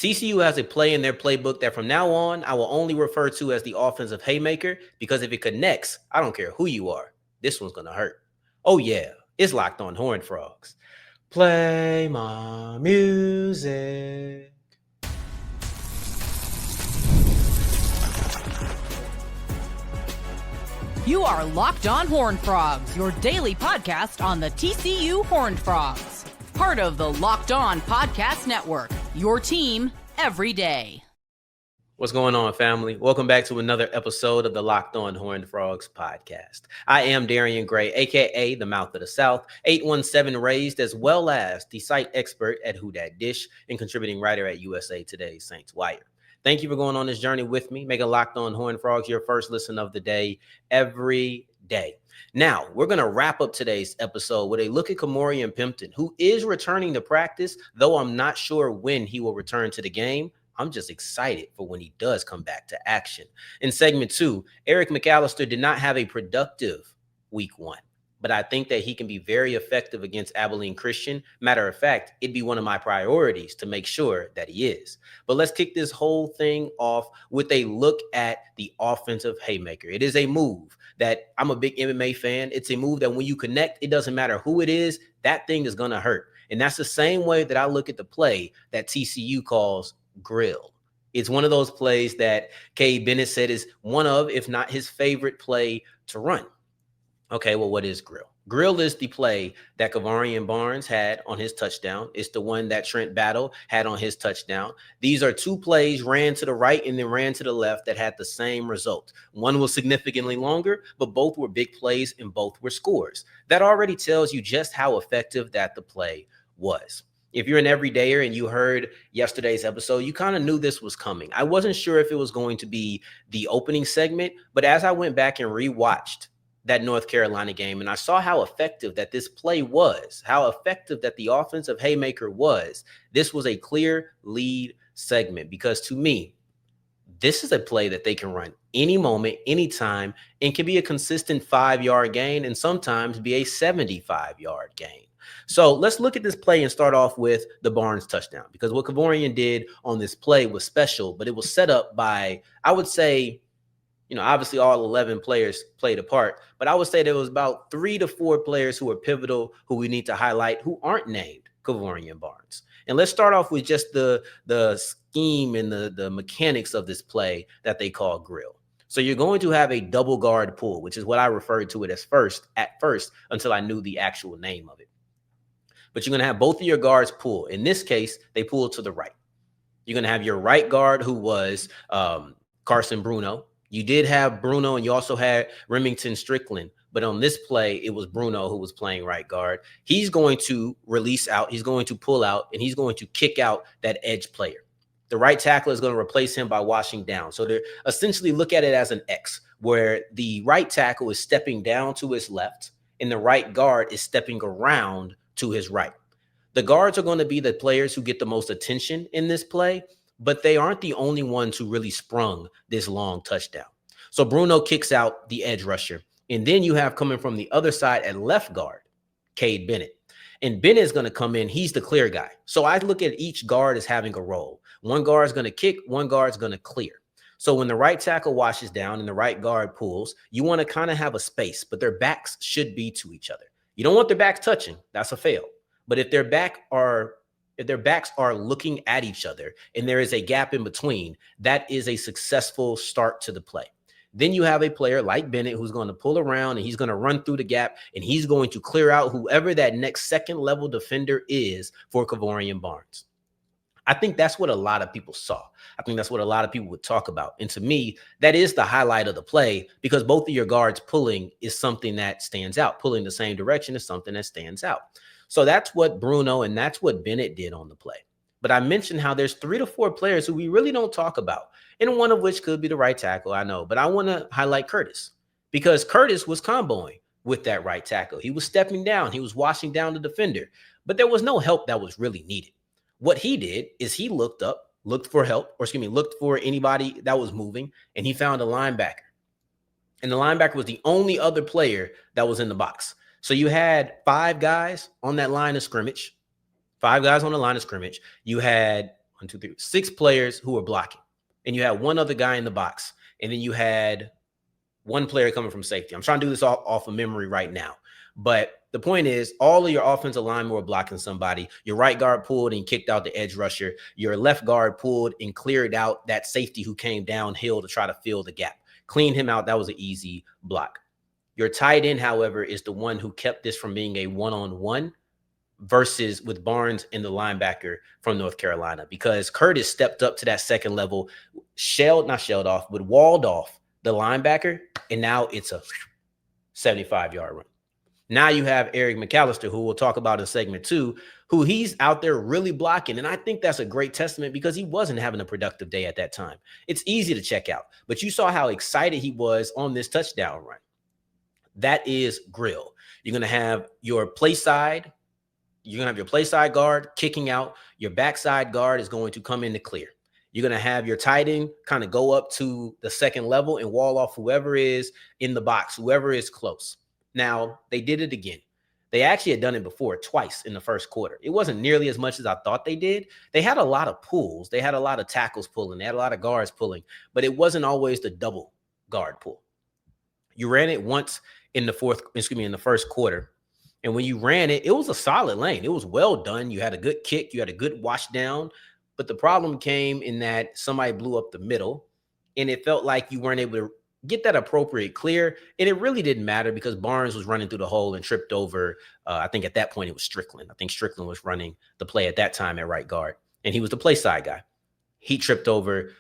TCU has a play in their playbook that from now on, I will only refer to as the offensive Haymaker, because if it connects, I don't care who you are, this one's going to hurt. Oh, yeah, it's Locked On Horned Frogs. Play my music. You are Locked On Horned Frogs, your daily podcast on the TCU Horned Frogs. Part of the Locked On Podcast Network, your team every day. What's going on, family? Welcome back to another episode of the Locked On Horned Frogs podcast. I am Darrion Gray, a.k.a. the Mouth of the South, 817 raised, as well as the site expert at Who Dat Dish and contributing writer at USA Today's Saints Wire. Thank you for going on this journey with me. Make a Locked On Horned Frogs your first listen of the day every day. Now, we're going to wrap up today's episode with a look at Ka'Morreun Pimpton, who is returning to practice, though I'm not sure when he will return to the game. I'm just excited for when he does come back to action. In segment 2, Eric McAlister did not have a productive week 1, but I think that he can be very effective against Abilene Christian. Matter of fact, it'd be one of my priorities to make sure that he is. But let's kick this whole thing off with a look at the offensive Haymaker. It is a move that I'm a big MMA fan. It's a move that when you connect, it doesn't matter who it is, that thing is going to hurt. And that's the same way that I look at the play that TCU calls grill. It's one of those plays that Cade Bennett said is one of, if not his favorite play to run. Okay, well, what is grill? Grill is the play that Kevorian Barnes had on his touchdown. It's the one that Trent Battle had on his touchdown. These are two plays, ran to the right and then ran to the left, that had the same result. One was significantly longer, but both were big plays and both were scores. That already tells you just how effective that the play was. If you're an everydayer and you heard yesterday's episode, you kind of knew this was coming. I wasn't sure if it was going to be the opening segment, but as I went back and rewatched that North Carolina game and I saw how effective that this play was, how effective that the offensive Haymaker was, this was a clear lead segment, because to me, this is a play that they can run any moment, anytime, and can be a consistent 5-yard gain and sometimes be a 75-yard gain. So let's look at this play and start off with the Barnes touchdown, because what Kevorian did on this play was special, but it was set up by, I would say, obviously all 11 players played a part, but I would say there was about 3 to 4 players who are pivotal, who we need to highlight, who aren't named Kevorian Barnes. And let's start off with just the scheme and the mechanics of this play that they call grill. So you're going to have a double guard pull, which is what I referred to it as at first until I knew the actual name of it. But you're going to have both of your guards pull. In this case, they pull to the right. You're going to have your right guard, who was Carson Bruno. You did have Bruno, and you also had Remington Strickland. But on this play, it was Bruno who was playing right guard. He's going to release out. He's going to pull out, and he's going to kick out that edge player. The right tackle is going to replace him by washing down. So they essentially look at it as an X, where the right tackle is stepping down to his left, and the right guard is stepping around to his right. The guards are going to be the players who get the most attention in this play, but they aren't the only ones who really sprung this long touchdown. So Bruno kicks out the edge rusher. And then you have coming from the other side at left guard, Cade Bennett. And Bennett is going to come in. He's the clear guy. So I look at each guard as having a role. One guard is going to kick, one guard is going to clear. So when the right tackle washes down and the right guard pulls, you want to kind of have a space, but their backs should be to each other. You don't want their backs touching. That's a fail. But if their backs are looking at each other and there is a gap in between, that is a successful start to the play. Then you have a player like Bennett who's going to pull around and he's going to run through the gap and he's going to clear out whoever that next second level defender is for Kevorian Barnes. I think that's what a lot of people saw. I think that's what a lot of people would talk about. And to me, that is the highlight of the play, because both of your guards pulling is something that stands out. Pulling the same direction is something that stands out. So that's what Bruno and that's what Bennett did on the play. But I mentioned how there's 3 to 4 players who we really don't talk about, and one of which could be the right tackle, I know. But I want to highlight Curtis, because Curtis was comboing with that right tackle. He was stepping down. He was washing down the defender. But there was no help that was really needed. What he did is he looked up, looked for anybody that was moving, and he found a linebacker. And the linebacker was the only other player that was in the box. So you had 5 guys on that line of scrimmage. 5 guys on the line of scrimmage. You had 6 players who were blocking. And you had one other guy in the box. And then you had one player coming from safety. I'm trying to do this off of memory right now. But the point is, all of your offensive linemen were blocking somebody. Your right guard pulled and kicked out the edge rusher. Your left guard pulled and cleared out that safety who came downhill to try to fill the gap. Cleaned him out. That was an easy block. Your tight end, however, is the one who kept this from being a one-on-one versus with Barnes and the linebacker from North Carolina, because Curtis stepped up to that second level, walled off the linebacker, and now it's a 75-yard run. Now you have Eric McAlister, who we'll talk about in segment 2, who he's out there really blocking. And I think that's a great testament because he wasn't having a productive day at that time. It's easy to check out, but you saw how excited he was on this touchdown run. That is grill. You're going to have your play side. You're going to have your play side guard kicking out. Your backside guard is going to come in to clear. You're going to have your tight end kind of go up to the second level and wall off whoever is in the box, whoever is close. Now, they did it again. They actually had done it before twice in the first quarter. It wasn't nearly as much as I thought they did. They had a lot of pulls. They had a lot of tackles pulling. They had a lot of guards pulling, but it wasn't always the double guard pull. You ran it once in the first quarter. And when you ran it, it was a solid lane. It was well done. You had a good kick. You had a good wash down. But the problem came in that somebody blew up the middle, and it felt like you weren't able to get that appropriate clear. And it really didn't matter because Barnes was running through the hole and tripped over. I think at that point it was Strickland. I think Strickland was running the play at that time at right guard, and he was the play side guy.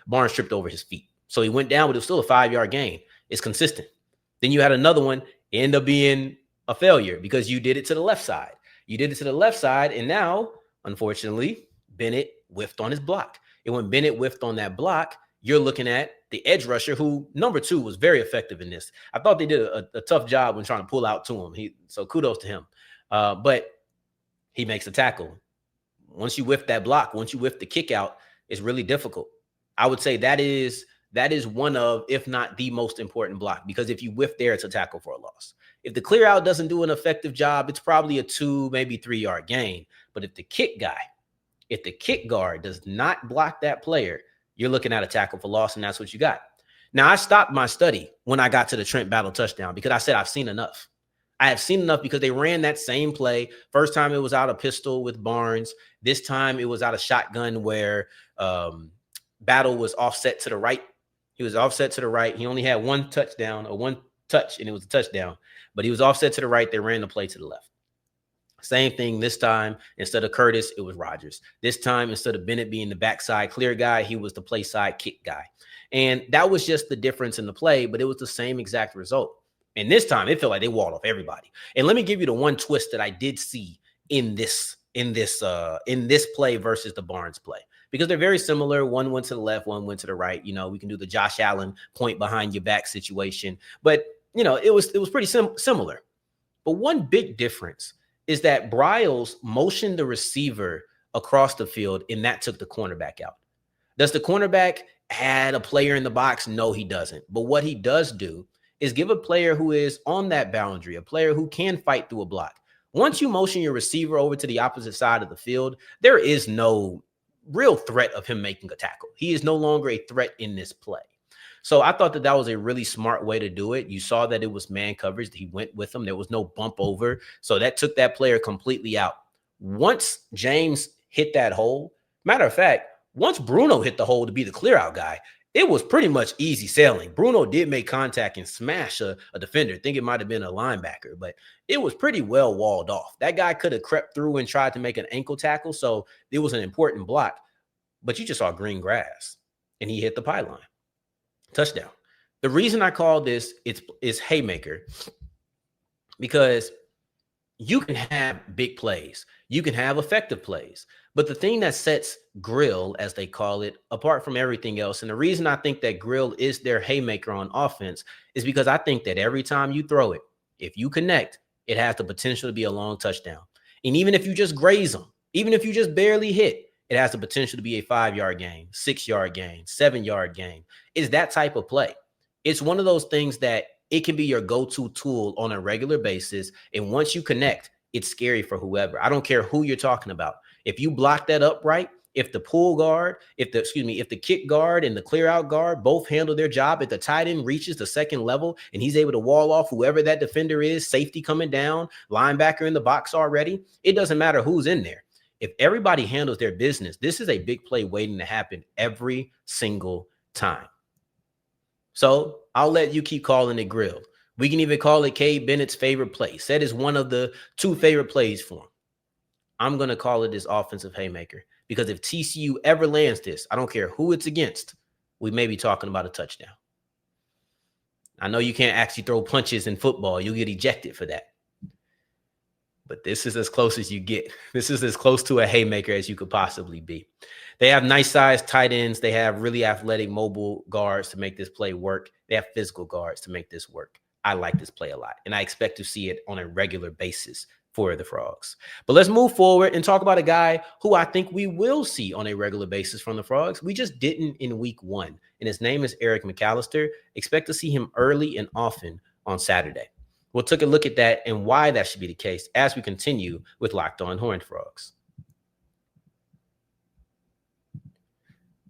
Barnes tripped over his feet. So he went down, but it was still a 5-yard gain. It's consistent. Then you had another one end up being a failure because you did it to the left side. And now, unfortunately, Bennett whiffed on his block. And when Bennett whiffed on that block, you're looking at the edge rusher, who number 2 was very effective in this. I thought they did a tough job when trying to pull out to him. So kudos to him. But he makes a tackle. Once you whiff that block, once you whiff the kick out, it's really difficult. I would say that is one of, if not the most important block, because if you whiff there, it's a tackle for a loss. If the clear out doesn't do an effective job, it's probably a 2, maybe 3-yard gain. But if the kick guard does not block that player, you're looking at a tackle for loss, and that's what you got. Now, I stopped my study when I got to the Trent Battle touchdown because I said I've seen enough. I have seen enough because they ran that same play. First time it was out of pistol with Barnes. This time it was out of shotgun where Battle was offset to the right. He was offset to the right. He only had one touch, and it was a touchdown. But he was offset to the right. They ran the play to the left. Same thing this time. Instead of Curtis, it was Rogers. This time, instead of Bennett being the backside clear guy, he was the play side kick guy. And that was just the difference in the play, but it was the same exact result. And this time, it felt like they walled off everybody. And let me give you the one twist that I did see in this play versus the Barnes play, because they're very similar. One went to the left, one went to the right. You know, we can do the Josh Allen point behind your back situation, but you know, it was pretty similar. But one big difference is that Briles motioned the receiver across the field, and that took the cornerback out. Does the cornerback add a player in the box? No, he doesn't. But what he does do is give a player who is on that boundary, a player who can fight through a block. Once you motion your receiver over to the opposite side of the field, there is no real threat of him making a tackle. He is no longer a threat in this play. So I thought that was a really smart way to do it. You saw that it was man coverage. He went with him. There was no bump over. So that took that player completely out. Once James hit that hole, matter of fact, once Bruno hit the hole to be the clear out guy, it was pretty much easy sailing. Bruno did make contact and smash a defender. I think it might have been a linebacker, but it was pretty well walled off. That guy could have crept through and tried to make an ankle tackle. So it was an important block, but you just saw green grass and he hit the pylon. Touchdown. The reason I call this is Haymaker, because you can have big plays. You can have effective plays. But the thing that sets Grill, as they call it, apart from everything else, and the reason I think that Grill is their Haymaker on offense is because I think that every time you throw it, if you connect, it has the potential to be a long touchdown. And even if you just graze them, even if you just barely hit, it has the potential to be a 5-yard gain, 6-yard gain, 7-yard gain. It's that type of play. It's one of those things that it can be your go-to tool on a regular basis. And once you connect, it's scary for whoever. I don't care who you're talking about. If you block that up right, If the pull guard, if the kick guard and the clear out guard both handle their job, if the tight end reaches the second level and he's able to wall off whoever that defender is, safety coming down, linebacker in the box already, it doesn't matter who's in there. If everybody handles their business, this is a big play waiting to happen every single time. So I'll let you keep calling it grilled. We can even call it Cade Bennett's favorite play. Said is one of the 2 favorite plays for him. I'm going to call it this offensive haymaker, because if TCU ever lands this, I don't care who it's against, we may be talking about a touchdown. I know you can't actually throw punches in football. You'll get ejected for that. But this is as close as you get. This is as close to a haymaker as you could possibly be. They have nice-sized tight ends. They have really athletic mobile guards to make this play work. They have physical guards to make this work. I like this play a lot, and I expect to see it on a regular basis for the Frogs. But let's move forward and talk about a guy who I think we will see on a regular basis from the Frogs. We just didn't in week 1, and his name is Eric McAlister. Expect to see him early and often on Saturday. We'll take a look at that and why that should be the case as we continue with Locked On Horned Frogs.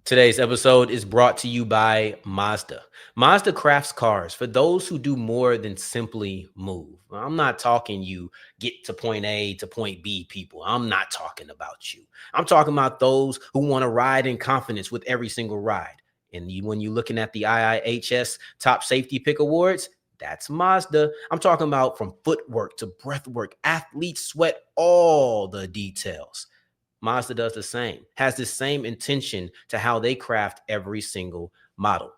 Today's episode is brought to you by Mazda. Mazda crafts cars for those who do more than simply move. I'm not talking you get to point A to point B people. I'm not talking about you. I'm talking about those who want to ride in confidence with every single ride. And when you're looking at the IIHS Top Safety Pick Awards, that's Mazda. I'm talking about from footwork to breathwork, athletes sweat all the details. Mazda does the same, has the same intention to how they craft every single model.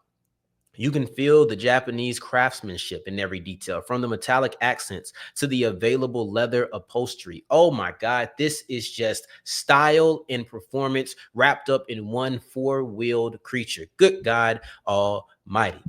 You can feel the Japanese craftsmanship in every detail, from the metallic accents to the available leather upholstery. Oh my God, this is just style and performance wrapped up in one 4-wheeled creature. Good God Almighty.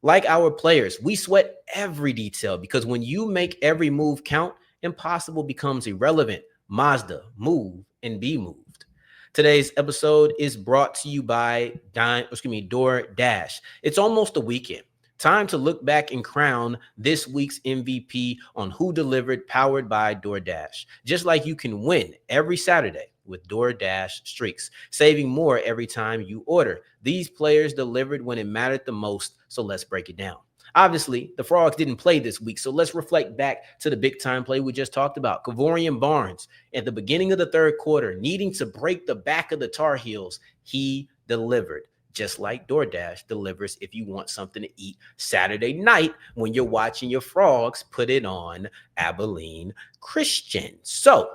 Like our players, we sweat every detail, because when you make every move count, impossible becomes irrelevant. Mazda, move and be moved. Today's episode is brought to you by DoorDash. It's almost a weekend. Time to look back and crown this week's MVP on Who Delivered, powered by DoorDash. Just like you can win every Saturday with DoorDash Streaks, saving more every time you order. These players delivered when it mattered the most, so let's break it down. Obviously, the Frogs didn't play this week, so let's reflect back to the big-time play we just talked about. Kevorian Barnes, at the beginning of the third quarter, needing to break the back of the Tar Heels, he delivered, just like DoorDash delivers if you want something to eat Saturday night when you're watching your Frogs put it on Abilene Christian. So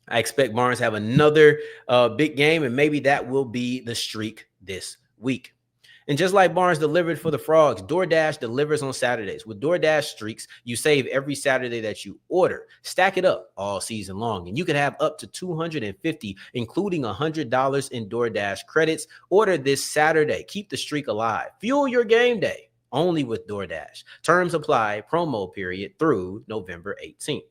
I expect Barnes to have another big game, and maybe that will be the streak this week. And just like Barnes delivered for the Frogs, DoorDash delivers on Saturdays. With DoorDash Streaks, you save every Saturday that you order. Stack it up all season long, and you can have up to $250, including $100 in DoorDash credits. Order this Saturday. Keep the streak alive. Fuel your game day only with DoorDash. Terms apply. Promo period through November 18th.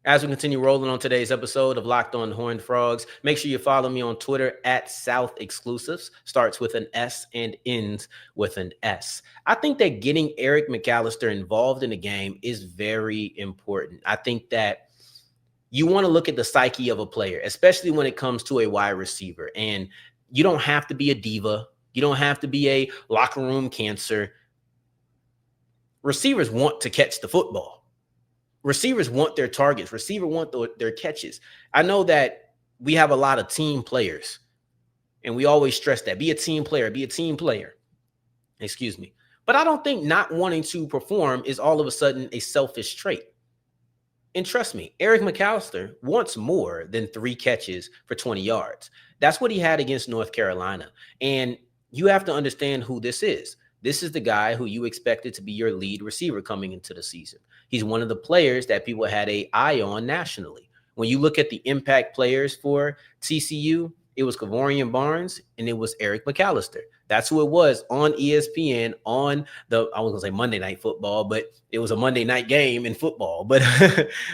As we continue rolling on today's episode of Locked On Horned Frogs, make sure you follow me on Twitter at South Exclusives. Starts with an S and ends with an S. I think that getting Eric McAlister involved in the game is very important. I think that you want to look at the psyche of a player, especially when it comes to a wide receiver. And you don't have to be a diva. You don't have to be a locker room cancer. Receivers want to catch the football. Receivers want their targets. Receivers want their catches. I know that we have a lot of team players, and we always stress that. Be a team player. Be a team player. Excuse me. But I don't think not wanting to perform is all of a sudden a selfish trait. And trust me, Eric McAlister wants more than 3 catches for 20 yards. That's what he had against North Carolina. And you have to understand who this is. This is the guy who you expected to be your lead receiver coming into the season. He's one of the players that people had an eye on nationally. When you look at the impact players for TCU, it was Kevorian Barnes and it was Eric McAlister. That's who it was on ESPN on I was going to say Monday Night Football, but it was a Monday night game in football. But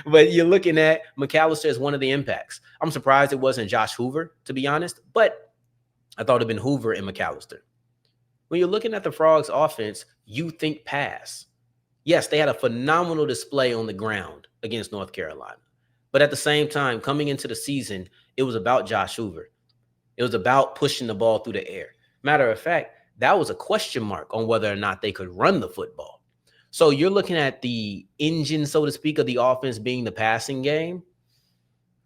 but you're looking at McAlister as one of the impacts. I'm surprised it wasn't Josh Hoover, to be honest, but I thought it'd been Hoover and McAlister. When you're looking at the Frogs offense, you think pass. Yes, they had a phenomenal display on the ground against North Carolina. But at the same time, coming into the season, it was about Josh Hoover. It was about pushing the ball through the air. Matter of fact, that was a question mark on whether or not they could run the football. So you're looking at the engine, so to speak, of the offense being the passing game.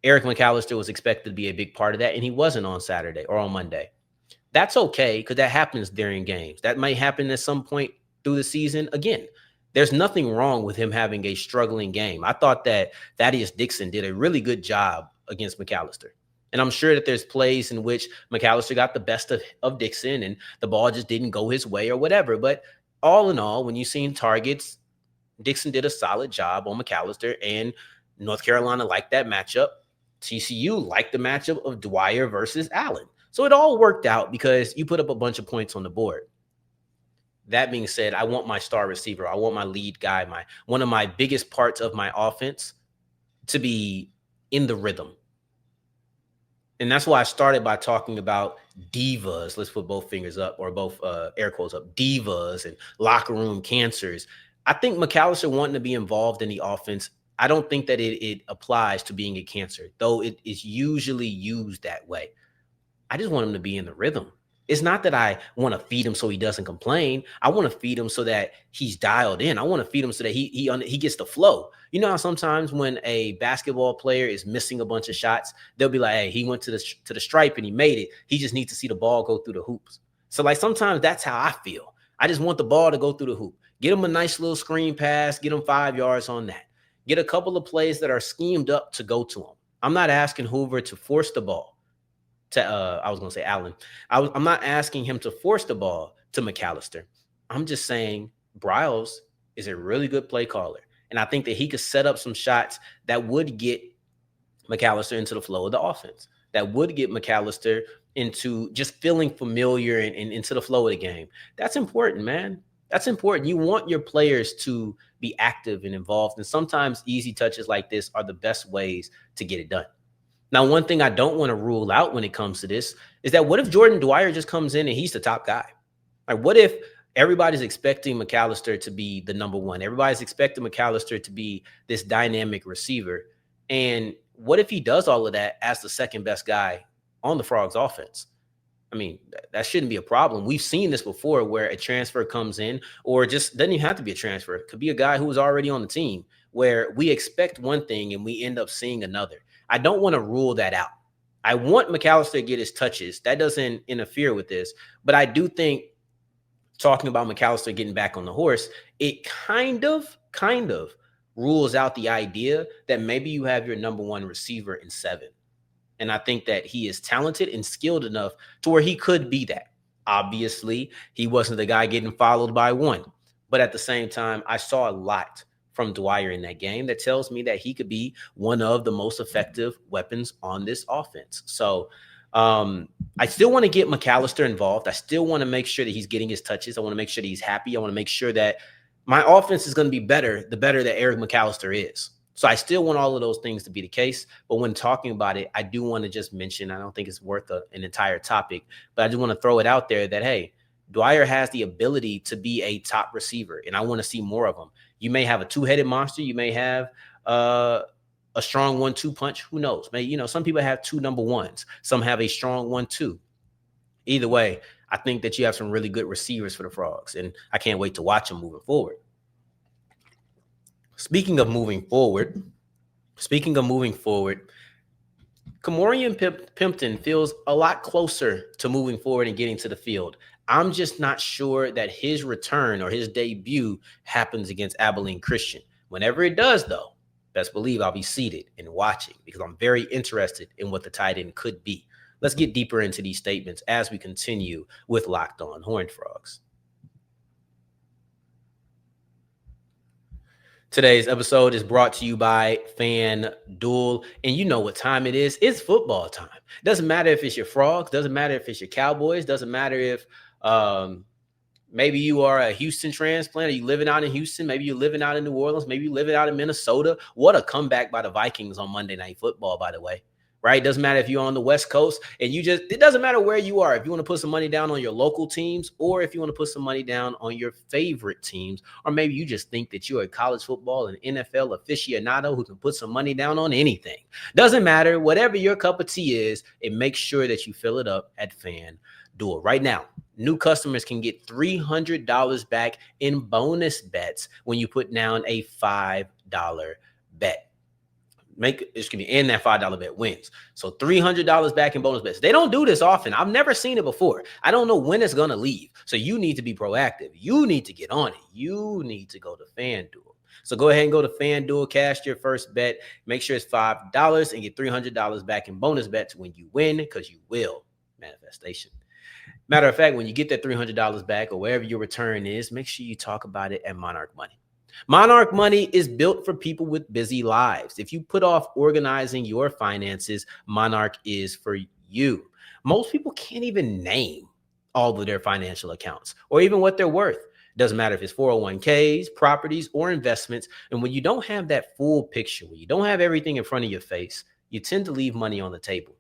Eric McAlister was expected to be a big part of that, and he wasn't on Saturday or on Monday. That's okay, because that happens during games. That might happen at some point through the season. Again, there's nothing wrong with him having a struggling game. I thought that Thaddeus Dixon did a really good job against McAlister. And I'm sure that there's plays in which McAlister got the best of Dixon and the ball just didn't go his way or whatever. But all in all, when you've seen targets, Dixon did a solid job on McAlister, and North Carolina liked that matchup. TCU liked the matchup of Dwyer versus Allen. So it all worked out because you put up a bunch of points on the board. That being said, I want my star receiver. I want my lead guy, one of my biggest parts of my offense to be in the rhythm. And that's why I started by talking about divas. Let's put both fingers up, or both air quotes up, divas and locker room cancers. I think McAlister wanting to be involved in the offense, I don't think that it applies to being a cancer, though it is usually used that way. I just want him to be in the rhythm. It's not that I want to feed him so he doesn't complain. I want to feed him so that he's dialed in. I want to feed him so that he gets the flow. You know how sometimes when a basketball player is missing a bunch of shots, they'll be like, hey, he went to the stripe and he made it. He just needs to see the ball go through the hoops. So like sometimes that's how I feel. I just want the ball to go through the hoop. Get him a nice little screen pass. Get him 5 yards on that. Get a couple of plays that are schemed up to go to him. I'm not asking Hoover to force the ball to I was going to say Allen. I'm not asking him to force the ball to McAlister. I'm just saying Briles is a really good play caller. And I think that he could set up some shots that would get McAlister into the flow of the offense, that would get McAlister into just feeling familiar and into the flow of the game. That's important, man. That's important. You want your players to be active and involved. And sometimes easy touches like this are the best ways to get it done. Now, one thing I don't want to rule out when it comes to this is that what if Jordan Dwyer just comes in and he's the top guy? Like, what if everybody's expecting McAlister to be the number one? Everybody's expecting McAlister to be this dynamic receiver. And what if he does all of that as the second best guy on the Frogs offense? I mean, that shouldn't be a problem. We've seen this before where a transfer comes in, or just doesn't even have to be a transfer. It could be a guy who was already on the team where we expect one thing and we end up seeing another. I don't want to rule that out. I want McAlister to get his touches. That doesn't interfere with this. But I do think talking about McAlister getting back on the horse, it kind of rules out the idea that maybe you have your number one receiver in 7. And I think that he is talented and skilled enough to where he could be that. Obviously, he wasn't the guy getting followed by one. But at the same time, I saw a lot from Dwyer in that game that tells me that he could be one of the most effective weapons on this offense. So I still want to get McAlister involved. I still want to make sure that he's getting his touches. I want to make sure that he's happy. I want to make sure that my offense is going to be better the better that Eric McAlister is. So I still want all of those things to be the case. But when talking about it, I do want to just mention, I don't think it's worth an entire topic, but I just want to throw it out there that, hey, Dwyer has the ability to be a top receiver, and I want to see more of him. You may have a two-headed monster. You may have a strong 1-2 punch. Who knows? Maybe, some people have 2 number ones. Some have a strong 1-2. Either way, I think that you have some really good receivers for the Frogs, and I can't wait to watch them moving forward. Speaking of moving forward, Ka'Morreun Pimpton feels a lot closer to moving forward and getting to the field. I'm just not sure that his return or his debut happens against Abilene Christian. Whenever it does, though, best believe I'll be seated and watching because I'm very interested in what the tight end could be. Let's get deeper into these statements as we continue with Locked On Horned Frogs. Today's episode is brought to you by FanDuel, and you know what time it is. It's football time. Doesn't matter if it's your Frogs. Doesn't matter if it's your Cowboys. Doesn't matter if maybe you are a Houston transplant. Are you living out in Houston? Maybe you're living out in New Orleans. Maybe you're living out in Minnesota. What a comeback by the Vikings on Monday Night Football, by the way. right? Doesn't matter if you're on the West Coast and it doesn't matter where you are. If you want to put some money down on your local teams, or if you want to put some money down on your favorite teams, or maybe you just think that you're a college football and NFL aficionado who can put some money down on anything. Doesn't matter. Whatever your cup of tea is, it makes sure that you fill it up at FanDuel. Right now, new customers can get $300 back in bonus bets when you put down a $5 bet. And that $5 bet wins. So $300 back in bonus bets. They don't do this often. I've never seen it before. I don't know when it's going to leave. So you need to be proactive. You need to get on it. You need to go to FanDuel. So go ahead and go to FanDuel, cash your first bet. Make sure it's $5 and get $300 back in bonus bets when you win, because you will. Manifestation. Matter of fact, when you get that $300 back or wherever your return is, make sure you talk about it at Monarch Money. Monarch Money is built for people with busy lives. If you put off organizing your finances, Monarch is for you. Most people can't even name all of their financial accounts or even what they're worth. Doesn't matter if it's 401ks, properties, or investments. And when you don't have that full picture, when you don't have everything in front of your face, you tend to leave money on the table.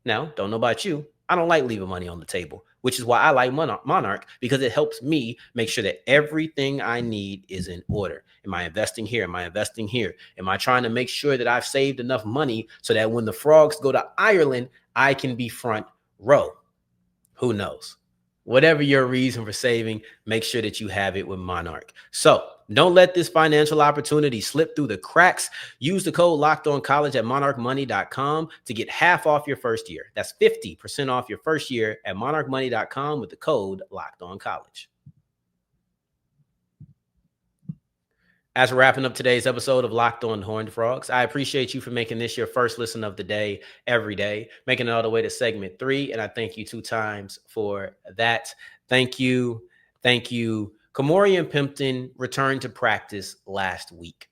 Now, don't know about you. I don't like leaving money on the table, which is why I like Monarch, because it helps me make sure that everything I need is in order. Am I investing here? Am I investing here? Am I trying to make sure that I've saved enough money so that when the Frogs go to Ireland, I can be front row? Who knows? Whatever your reason for saving, make sure that you have it with Monarch. So don't let this financial opportunity slip through the cracks. Use the code LOCKEDONCollege at monarchmoney.com to get half off your first year. That's 50% off your first year at monarchmoney.com with the code LOCKEDONCollege. As we're wrapping up today's episode of Locked On Horned Frogs, I appreciate you for making this your first listen of the day every day, making it all the way to segment 3. And I thank you 2 times for that. Thank you. Thank you. Ka'Morreun Pimpton returned to practice last week.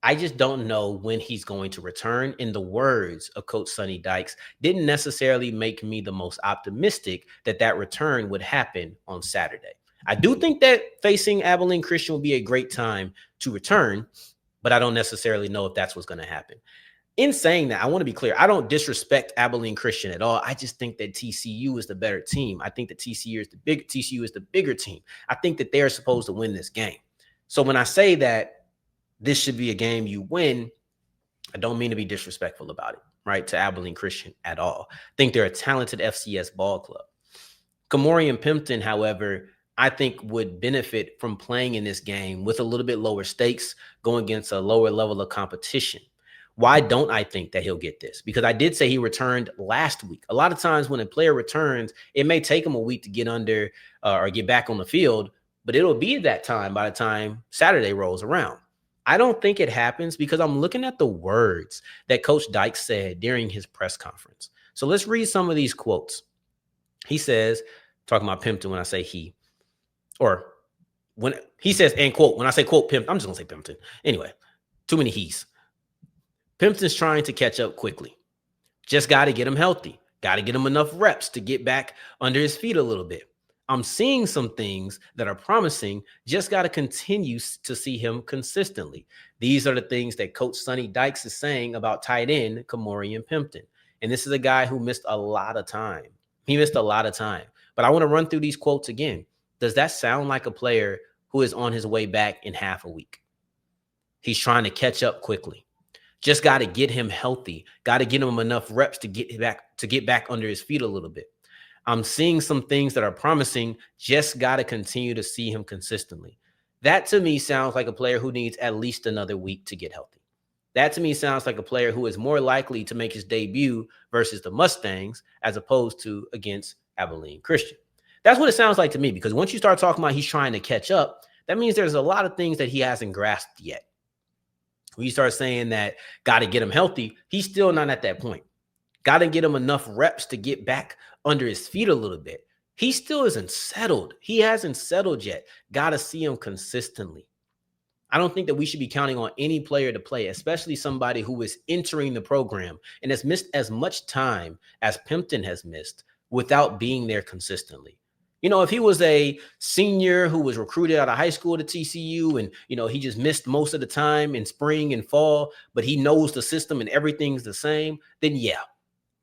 I just don't know when he's going to return. In the words of Coach Sonny Dykes, didn't necessarily make me the most optimistic that return would happen on Saturday. I do think that facing Abilene Christian will be a great time to return, but I don't necessarily know if that's what's going to happen. In saying that, I want to be clear. I don't disrespect Abilene Christian at all. I just think that TCU is the better team. I think that TCU is the bigger team. I think that they're supposed to win this game. So when I say that this should be a game you win, I don't mean to be disrespectful about it, right, to Abilene Christian at all. I think they're a talented FCS ball club. Ka'Morreun Pimpton, however, I think would benefit from playing in this game with a little bit lower stakes, going against a lower level of competition. Why don't I think that he'll get this? Because I did say he returned last week. A lot of times when a player returns, it may take him a week to get under or get back on the field, but it'll be that time by the time Saturday rolls around. I don't think it happens because I'm looking at the words that Coach Dykes said during his press conference. So let's read some of these quotes. He says, talking about Pimpton when I say he, or when he says, and quote, when I say quote Pimpton, I'm just going to say Pimpton. Anyway, too many he's. Pimpton's trying to catch up quickly. Just got to get him healthy. Got to get him enough reps to get back under his feet a little bit. I'm seeing some things that are promising. Just got to continue to see him consistently. These are the things that Coach Sonny Dykes is saying about tight end Ka'Morreun Pimpton. And this is a guy who missed a lot of time. He missed a lot of time. But I want to run through these quotes again. Does that sound like a player who is on his way back in half a week? He's trying to catch up quickly. Just got to get him healthy. Got to get him enough reps to get back under his feet a little bit. I'm seeing some things that are promising. Just got to continue to see him consistently. That to me sounds like a player who needs at least another week to get healthy. That to me sounds like a player who is more likely to make his debut versus the Mustangs as opposed to against Abilene Christian. That's what it sounds like to me, because once you start talking about he's trying to catch up, that means there's a lot of things that he hasn't grasped yet. When you start saying that got to get him healthy, he's still not at that point. Got to get him enough reps to get back under his feet a little bit. He still isn't settled. He hasn't settled yet. Got to see him consistently. I don't think that we should be counting on any player to play, especially somebody who is entering the program and has missed as much time as Pimpton has missed without being there consistently. You know, if he was a senior who was recruited out of high school to TCU and, you know, he just missed most of the time in spring and fall, but he knows the system and everything's the same, then yeah,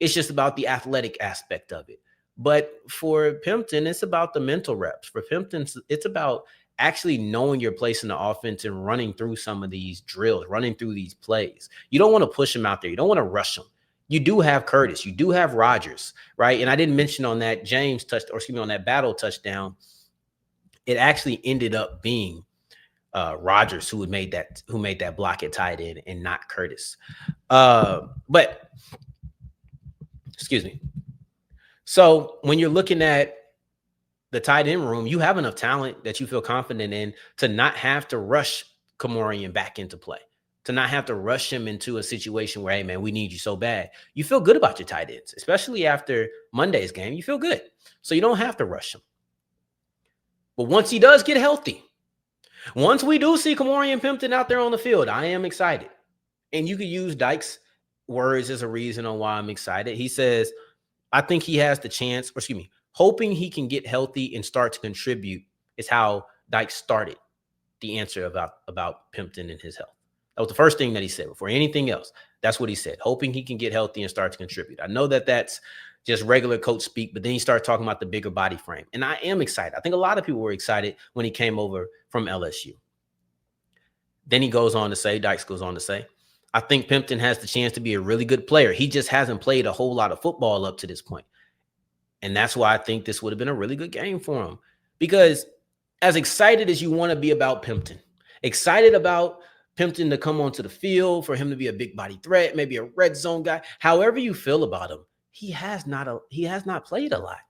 It's just about the athletic aspect of it. But for Pimpton, it's about the mental reps. For Pimpton, it's about actually knowing your place in the offense and running through some of these drills, running through these plays. You don't want to push him out there. You don't want to rush him. You do have Curtis. You do have Rogers, right? And I didn't mention on that on that battle touchdown, it actually ended up being Rogers who made that block at tight end and not Curtis. But excuse me. So when you're looking at the tight end room, you have enough talent that you feel confident in to not have to rush Ka'Morreun back into play, to not have to rush him into a situation where, hey, man, we need you so bad. You feel good about your tight ends, especially after Monday's game. You feel good. So you don't have to rush him. But once he does get healthy, once we do see Ka'Morreun Pimpton out there on the field, I am excited. And you could use Dyke's words as a reason on why I'm excited. He says, I think he has the chance, hoping he can get healthy and start to contribute is how Dyke started the answer about Pimpton and his health. That was the first thing that he said before anything else. That's what he said, hoping he can get healthy and start to contribute. I know that that's just regular coach speak, but then he started talking about the bigger body frame. And I am excited. I think a lot of people were excited when he came over from LSU. Then he goes on to say, Dykes goes on to say, I think Pimpton has the chance to be a really good player. He just hasn't played a whole lot of football up to this point. And that's why I think this would have been a really good game for him. Because as excited as you want to be about Pimpton, excited about Pimpton to come onto the field, for him to be a big body threat, maybe a red zone guy, however you feel about him, he has not played a lot.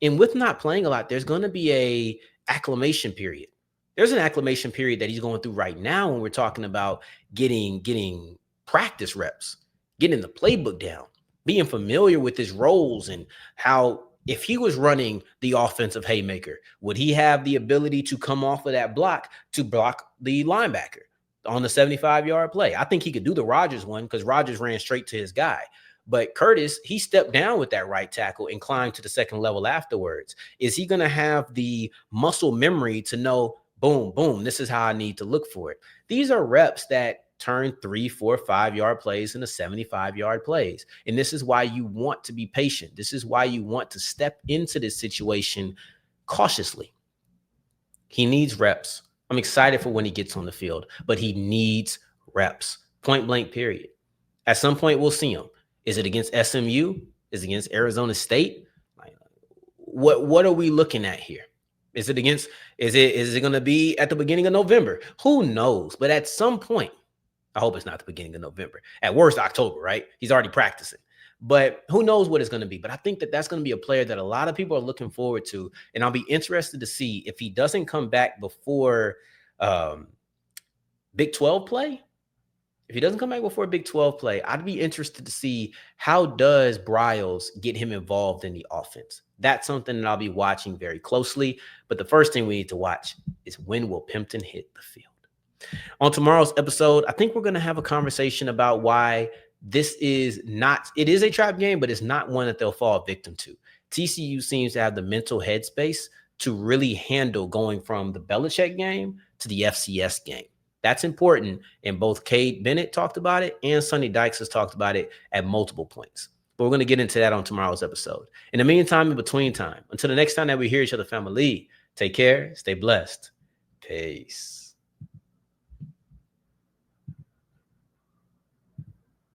And with not playing a lot, there's going to be a acclimation period. There's an acclimation period that he's going through right now when we're talking about getting practice reps, getting the playbook down, being familiar with his roles and how, if he was running the offensive Haymaker, would he have the ability to come off of that block to block the linebacker on the 75-yard play? I think he could do the Rogers one because Rogers ran straight to his guy. But Curtis, he stepped down with that right tackle and climbed to the second level afterwards. Is he going to have the muscle memory to know, boom, boom, this is how I need to look for it? These are reps that turn 3, 4, 5-yard plays into 75-yard plays. And this is why you want to be patient. This is why you want to step into this situation cautiously. He needs reps. I'm excited for when he gets on the field, but he needs reps. Point blank, period. At some point, we'll see him. Is it against SMU? Is it against Arizona State? What are we looking at here? Is it going to be at the beginning of November? Who knows? But at some point, I hope it's not the beginning of November. At worst, October, right? He's already practicing. But who knows what it's going to be. But I think that that's going to be a player that a lot of people are looking forward to. And I'll be interested to see if he doesn't come back before Big 12 play. If he doesn't come back before Big 12 play, I'd be interested to see how does Briles get him involved in the offense. That's something that I'll be watching very closely. But the first thing we need to watch is when will Pimpton hit the field? On tomorrow's episode, I think we're going to have a conversation about why it is a trap game, but it's not one that they'll fall victim to. TCU seems to have the mental headspace to really handle going from the Belichick game to the FCS game. That's important, and both Cade Bennett talked about it and Sonny Dykes has talked about it at multiple points. But we're going to get into that on tomorrow's episode. In the meantime, in between time, until the next time that we hear each other, family, take care, stay blessed. Peace.